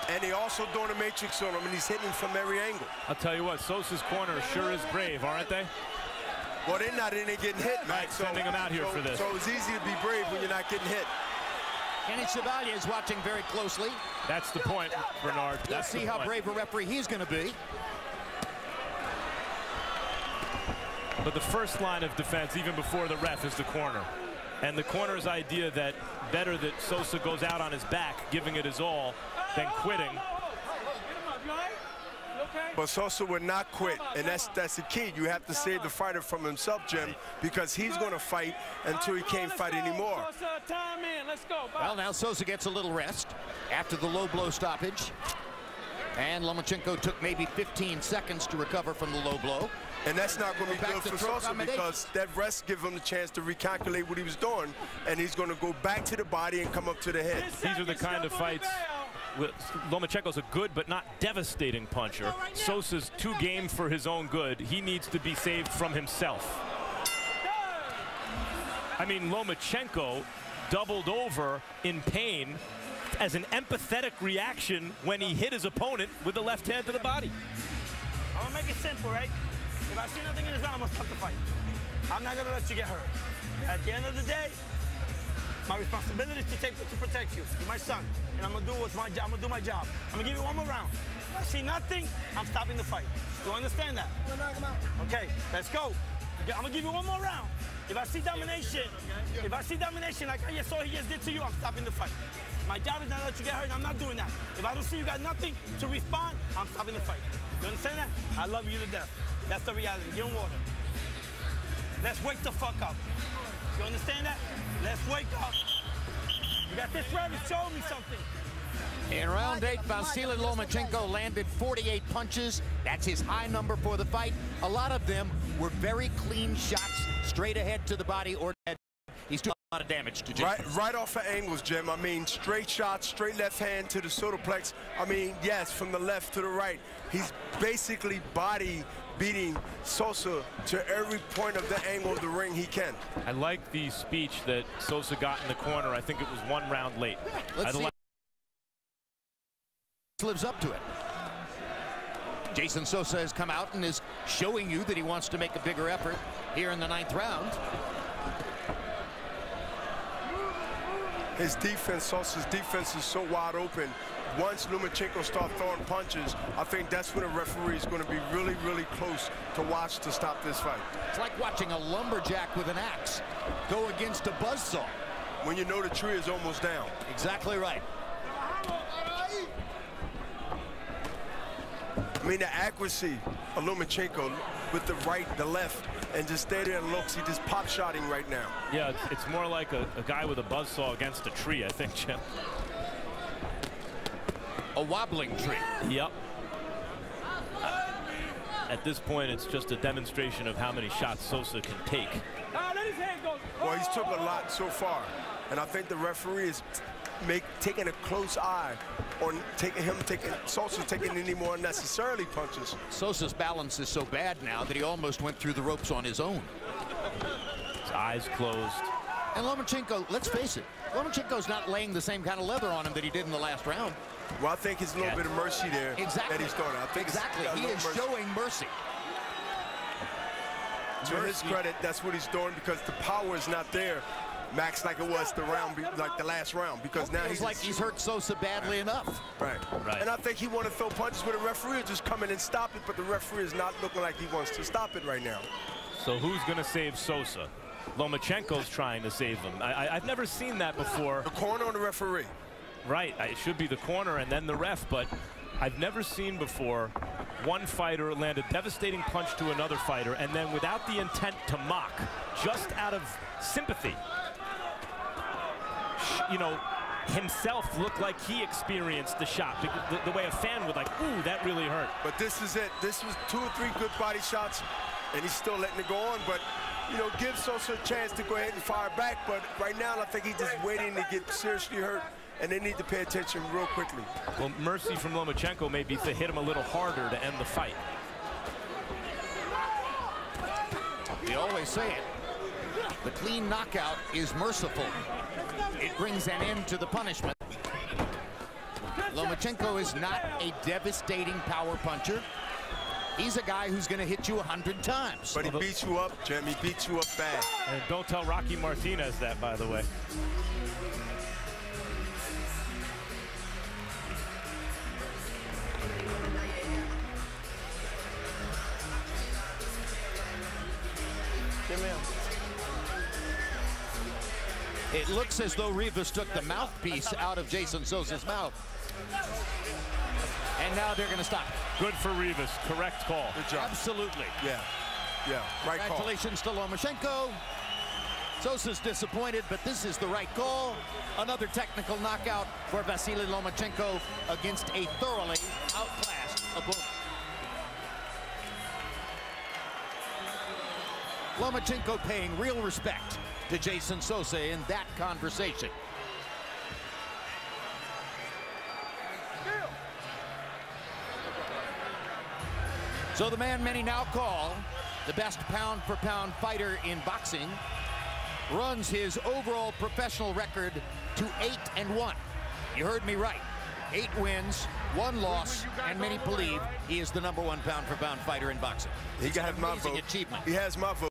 And they also doing a matrix on him, and he's hitting from every angle. I'll tell you what, Sosa's corner sure is brave, aren't they? Well, they're not in there getting hit, Mike. Sending him out here for this. So it's easy to be brave when you're not getting hit. Kenny Chevalier is watching very closely. That's the point, Bernard. Let's see how brave a referee he's going to be. But the first line of defense, even before the ref, is the corner. And the corner's idea that better that Sosa goes out on his back, giving it his all, than quitting. But Sosa would not quit, and that's the key. You have to save the fighter from himself, Jim, because he's going to fight until he can't fight anymore. Well, now Sosa gets a little rest after the low blow stoppage. And Lomachenko took maybe 15 seconds to recover from the low blow. And that's not going to be good for Sosa because that rest gives him the chance to recalculate what he was doing, and he's going to go back to the body and come up to the head. These are the kind of fights. Lomachenko's a good but not devastating puncher. Sosa's too game for his own good. He needs to be saved from himself. I mean, Lomachenko doubled over in pain as an empathetic reaction when he hit his opponent with the left hand to the body. I'm gonna make it simple, right? If I see nothing in his arm, I'm gonna stop the fight. I'm not gonna let you get hurt. At the end of the day, my responsibility is to protect you. You're my son, and I'm gonna do my job. I'm gonna do my job. I'm gonna give you one more round. If I see nothing, I'm stopping the fight. Do you understand that? Okay, let's go. I'm gonna give you one more round. If I see domination, like I just saw he just did to you, I'm stopping the fight. My job is not to let you get hurt, and I'm not doing that. If I don't see you got nothing to respond, I'm stopping the fight. You understand that? I love you to death. That's the reality. Get in water. Let's wake the fuck up. You understand that? Let's wake up. You got this ready. Show me something. In round 8, Vasileiy Lomachenko landed 48 punches. That's his high number for the fight. A lot of them were very clean shots, straight ahead to the body or head. He's doing a lot of damage to Jim. Right off of angles, Jim. I mean, straight shots, straight left hand to the solarplex. I mean, yes, from the left to the right. He's basically body beating Sosa to every point of the angle of the ring he can. I like the speech that Sosa got in the corner. I think it was 1 round late. Let's see. Lives up to it. Jeyson Sosa has come out and is showing you that he wants to make a bigger effort here in the 9th round. His defense, Sosa's defense, is so wide open. Once Lomachenko starts throwing punches, I think that's when a referee is going to be really, really close to watch to stop this fight. It's like watching a lumberjack with an axe go against a buzzsaw. When you know the tree is almost down. Exactly right. I mean, the accuracy of Lomachenko with the right, the left, and just stay there and looks. He just pop-shotting right now. Yeah, it's more like a guy with a buzzsaw against a tree, I think, Jim. A wobbling tree. Yep. At this point, it's just a demonstration of how many shots Sosa can take. Well, he's took a lot so far, and I think the referee is taking a close eye on Sosa taking any more unnecessarily punches. Sosa's balance is so bad now that he almost went through the ropes on his own. His eyes closed. And Lomachenko, let's face it, Lomachenko's not laying the same kind of leather on him that he did in the last round. Well, I think it's a little bit of mercy there that he's doing. I think he is showing mercy. To his credit, that's what he's doing because the power is not there, Max, like it was the last round. Because now he's like he's hurt Sosa badly enough. Right. And I think he wanted to throw punches with a referee, just come in and stop it. But the referee is not looking like he wants to stop it right now. So who's going to save Sosa? Lomachenko's trying to save him. I've never seen that before. The corner on the referee. Right, it should be the corner and then the ref, but I've never seen before one fighter land a devastating punch to another fighter and then without the intent to mock, just out of sympathy, you know, himself looked like he experienced the shot, the way a fan would like, ooh, that really hurt. But this is it. This was 2 or 3 good body shots, and he's still letting it go on, but you know, give Sosa a chance to go ahead and fire back, but right now I think he's just waiting to get seriously hurt, and they need to pay attention real quickly. Well, mercy from Lomachenko may be to hit him a little harder to end the fight. We always say it. The clean knockout is merciful. It brings an end to the punishment. Lomachenko is not a devastating power puncher. He's a guy who's going to hit you 100 times. But he beats you up, Jim. He beats you up bad. And don't tell Rocky Martinez that, by the way. It looks as though Rivas took the mouthpiece out of Jeyson Sosa's mouth. And now they're going to stop. Good for Rivas. Correct call. Good job. Absolutely. Yeah. Yeah. Right call. Congratulations to Lomachenko. Sosa's disappointed, but this is the right call. Another technical knockout for Vasily Lomachenko against a thoroughly outclassed opponent. Lomachenko paying real respect to Jeyson Sosa in that conversation. So the man many now call the best pound-for-pound fighter in boxing runs his overall professional record to 8-1. You heard me right. 8 wins, 1 loss, and many believe he is the #1 pound-for-pound fighter in boxing. He got my vote. Achievement. He has my vote.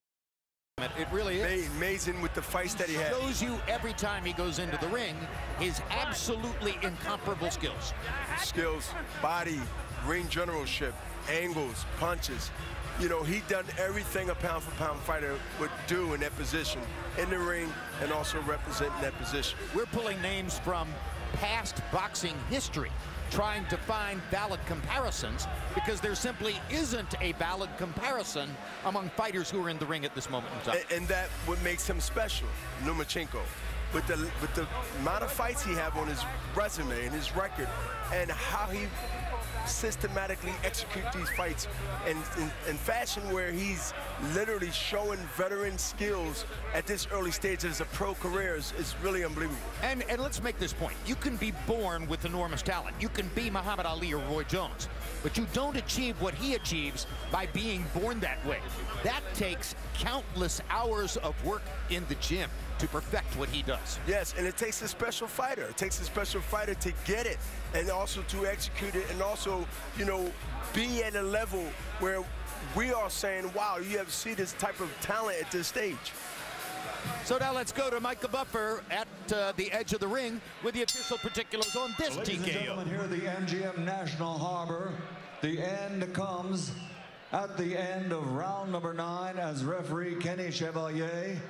It really is. Amazing with the fights that he has. Shows you every time he goes into the ring his absolutely incomparable skills. Skills, body, ring generalship, angles, punches. You know, he done everything a pound-for-pound fighter would do in that position, in the ring, and also representing that position. We're pulling names from past boxing history, trying to find valid comparisons, because there simply isn't a valid comparison among fighters who are in the ring at this moment in time. And that what makes him special, Lomachenko. With the amount of fights he have on his resume and his record, and how he systematically execute these fights in fashion where he's literally showing veteran skills at this early stage of his pro career is really unbelievable. And let's make this point. You can be born with enormous talent. You can be Muhammad Ali or Roy Jones, but you don't achieve what he achieves by being born that way. That takes countless hours of work in the gym to perfect what he does. Yes, and it takes a special fighter. It takes a special fighter to get it, and also to execute it, and also, you know, be at a level where we are saying, wow, you have to see this type of talent at this stage. So now let's go to Micah Buffer at the edge of the ring with the official particulars on this Ladies and gentlemen, here at the MGM National Harbor, the end comes at the end of round number 9 as referee Kenny Chevalier,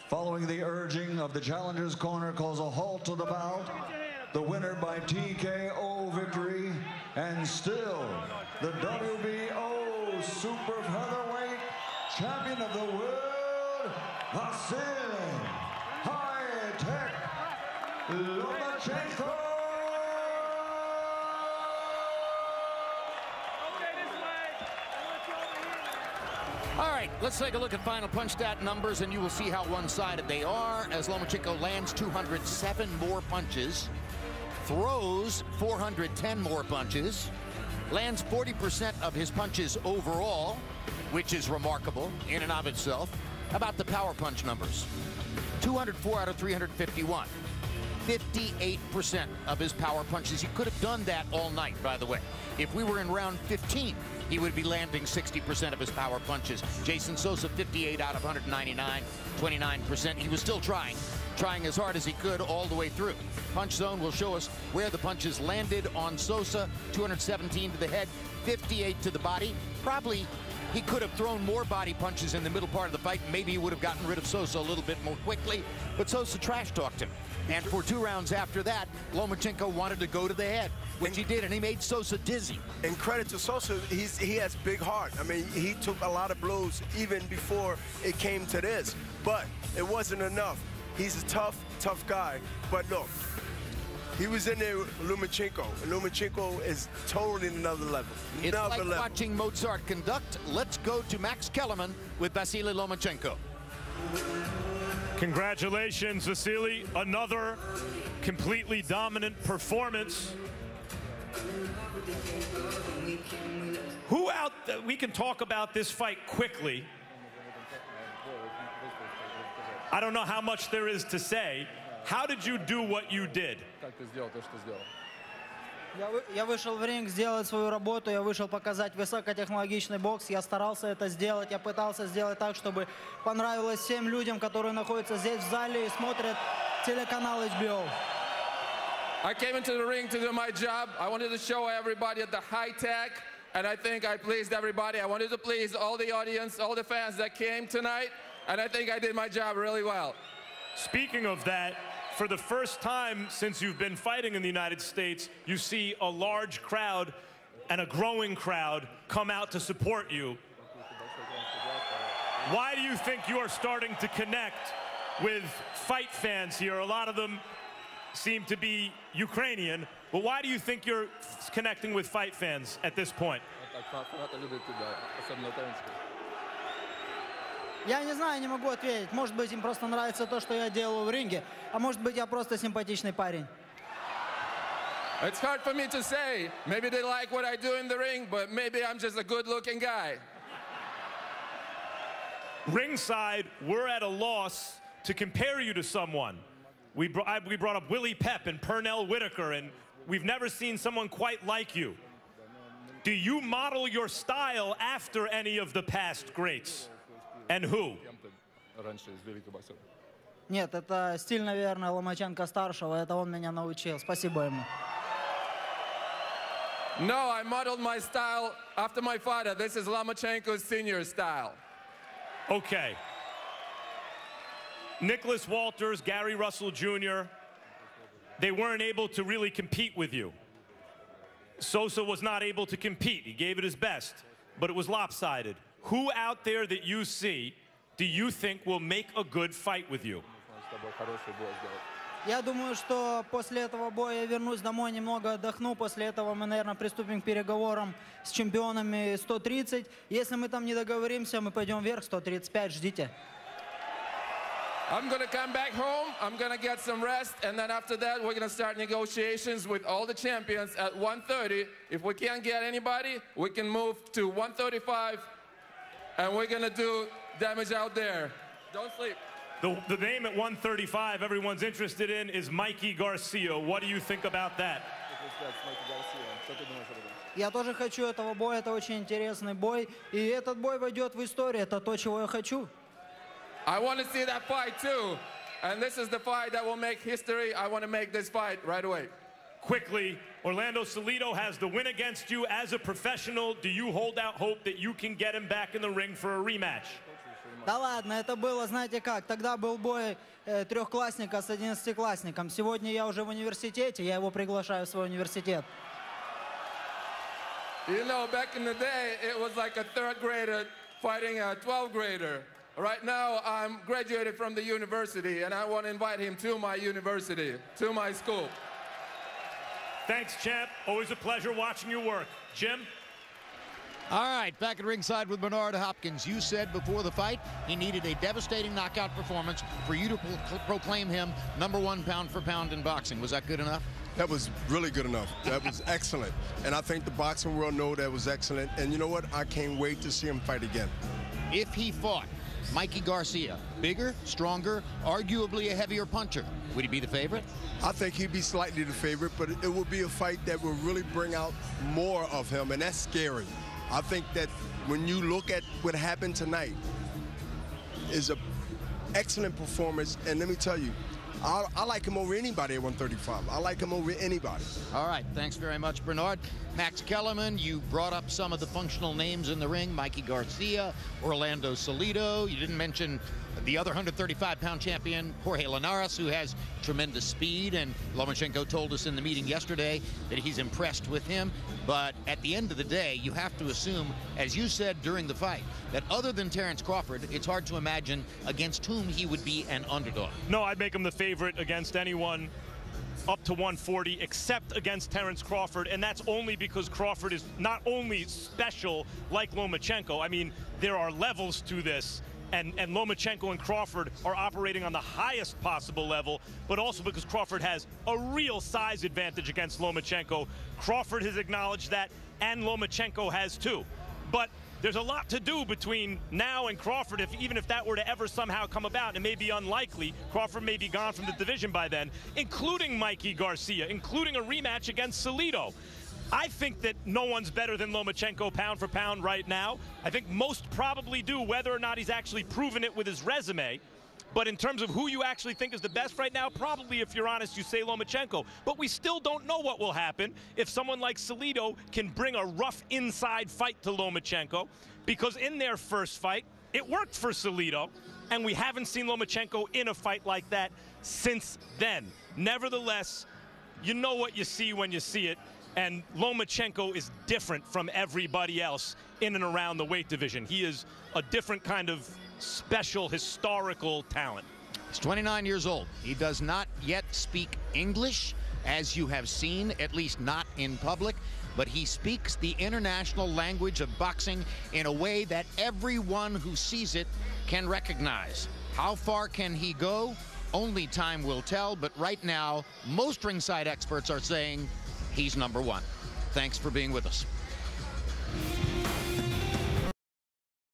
following the urging of the challenger's corner, calls a halt to the bout. The winner by TKO victory, and still the WBO super featherweight champion of the world, Vasily High-Tech Lomachenko. All right, let's take a look at final punch stat numbers, and you will see how one-sided they are as Lomachenko lands 207 more punches, throws 410 more punches, lands 40% of his punches overall, which is remarkable in and of itself. About the power punch numbers, 204 out of 351. 58% of his power punches. He could have done that all night, by the way. If we were in round 15, he would be landing 60% of his power punches. Jeyson Sosa, 58 out of 199, 29%. He was still trying as hard as he could all the way through. Punch zone will show us where the punches landed on Sosa. 217 to the head, 58 to the body. Probably he could have thrown more body punches in the middle part of the fight. Maybe he would have gotten rid of Sosa a little bit more quickly, but Sosa trash-talked him. And for 2 rounds after that, Lomachenko wanted to go to the head, which he did, and he made Sosa dizzy. And credit to Sosa, he has big heart. I mean, he took a lot of blows even before it came to this, but it wasn't enough. He's a tough guy, but look, he was in there with Lomachenko, and Lomachenko is totally another level. It's like watching Mozart conduct. Let's go to Max Kellerman with Vasily Lomachenko. Congratulations, Vasily. Another completely dominant performance. Who out there, we can talk about this fight quickly. I don't know how much there is to say. How did you do what you did? Я вышел в ринг сделать свою работу, я вышел показать высокотехнологичный бокс, я старался это сделать, я пытался сделать так, чтобы понравилось всем людям, которые находятся здесь в зале и смотрят телеканал HBO. I came into the ring to do my job. I wanted to show everybody the high tech, and I think I pleased everybody. I wanted to please all the audience, all the fans that came tonight, and I think I did my job really well. Speaking of that, for the first time since you've been fighting in the United States, you see a large crowd and a growing crowd come out to support you. Why do you think you are starting to connect with fight fans here? A lot of them seem to be Ukrainian, but why do you think you're connecting with fight fans at this point? Я не знаю, не могу ответить. Может быть, им просто нравится то, что я делаю в ринге, а может быть, я просто симпатичный парень. It's hard for me to say. Maybe they like what I do in the ring, but maybe I'm just a good-looking guy. Ringside, we're at a loss to compare you to someone. We brought up Willie Pep and Pernell Whitaker, and we've never seen someone quite like you. Do you model your style after any of the past greats? And who? Нет, это стиль, наверное, Ломаченко-старшего. Это он меня научил. Спасибо ему. No, I modeled my style after my father. This is Lomachenko's senior style. Okay. Nicholas Walters, Gary Russell Jr., they weren't able to really compete with you. Sosa was not able to compete. He gave it his best, but it was lopsided. Who out there that you see do you think will make a good fight with you? Я думаю, что после этого боя я вернусь домой, немного отдохну. После этого мы, наверное, приступим к переговорам с чемпионами 130. Если мы там не договоримся, мы пойдем вверх 135. Ждите. I'm going to come back home, I'm going to get some rest, and then after that, we're going to start negotiations with all the champions at 130. If we can't get anybody, we can move to 135, and we're going to do damage out there. Don't sleep. The name at 135 everyone's interested in is Mikey Garcia. What do you think about that? Я тоже хочу этого боя, это очень интересный бой. И этот бой войдет в историю, это то, чего я хочу. I want to see that fight too. And this is the fight that will make history. I want to make this fight right away. Quickly, Orlando Salido has the win against you as a professional. Do you hold out hope that you can get him back in the ring for a rematch? Да ладно, это было, знаете как, тогда был бой трехклассника с 11-классником. Сегодня я уже в университете, я его приглашаю в свой университет. You know, back in the day, it was like a third grader fighting a 12th grader. Right now, I'm graduated from the university, and I want to invite him to my university, to my school. Thanks, champ. Always a pleasure watching you work. Jim? All right, back at ringside with Bernard Hopkins. You said before the fight he needed a devastating knockout performance for you to proclaim him #1 pound for pound in boxing. Was that good enough? That was really good enough. That was excellent. And I think the boxing world know that was excellent. And you know what? I can't wait to see him fight again. If he fought Mikey Garcia, bigger, stronger, arguably a heavier puncher, would he be the favorite? I think he'd be slightly the favorite, but it will be a fight that will really bring out more of him, and that's scary. I think that when you look at what happened tonight, is an excellent performance, and let me tell you, I like him over anybody at 135. I like him over anybody. All right, thanks very much, Bernard. Max Kellerman, you brought up some of the functional names in the ring, Mikey Garcia, Orlando Salido. You didn't mention the other 135-pound champion, Jorge Linares, who has tremendous speed, and Lomachenko told us in the meeting yesterday that he's impressed with him. But at the end of the day, you have to assume, as you said during the fight, that other than Terence Crawford, it's hard to imagine against whom he would be an underdog. No, I'd make him the favorite against anyone up to 140 except against Terence Crawford, and that's only because Crawford is not only special like Lomachenko. I mean, there are levels to this. And Lomachenko and Crawford are operating on the highest possible level, but also because Crawford has a real size advantage against Lomachenko. Crawford has acknowledged that, and Lomachenko has too. But there's a lot to do between now and Crawford, even if that were to ever somehow come about. It may be unlikely. Crawford may be gone from the division by then, including Mikey Garcia, including a rematch against Salido. I think that no one's better than Lomachenko pound for pound right now. I think most probably do, whether or not he's actually proven it with his resume. But in terms of who you actually think is the best right now, probably, if you're honest, you say Lomachenko. But we still don't know what will happen if someone like Salido can bring a rough inside fight to Lomachenko, because in their first fight, it worked for Salido, and we haven't seen Lomachenko in a fight like that since then. Nevertheless, you know what you see when you see it, and Lomachenko is different from everybody else in and around the weight division. He is a different kind of special historical talent. He's 29 years old. He does not yet speak English, as you have seen, at least not in public, but he speaks the international language of boxing in a way that everyone who sees it can recognize. How far can he go? Only time will tell, but right now, most ringside experts are saying he's #1. Thanks for being with us.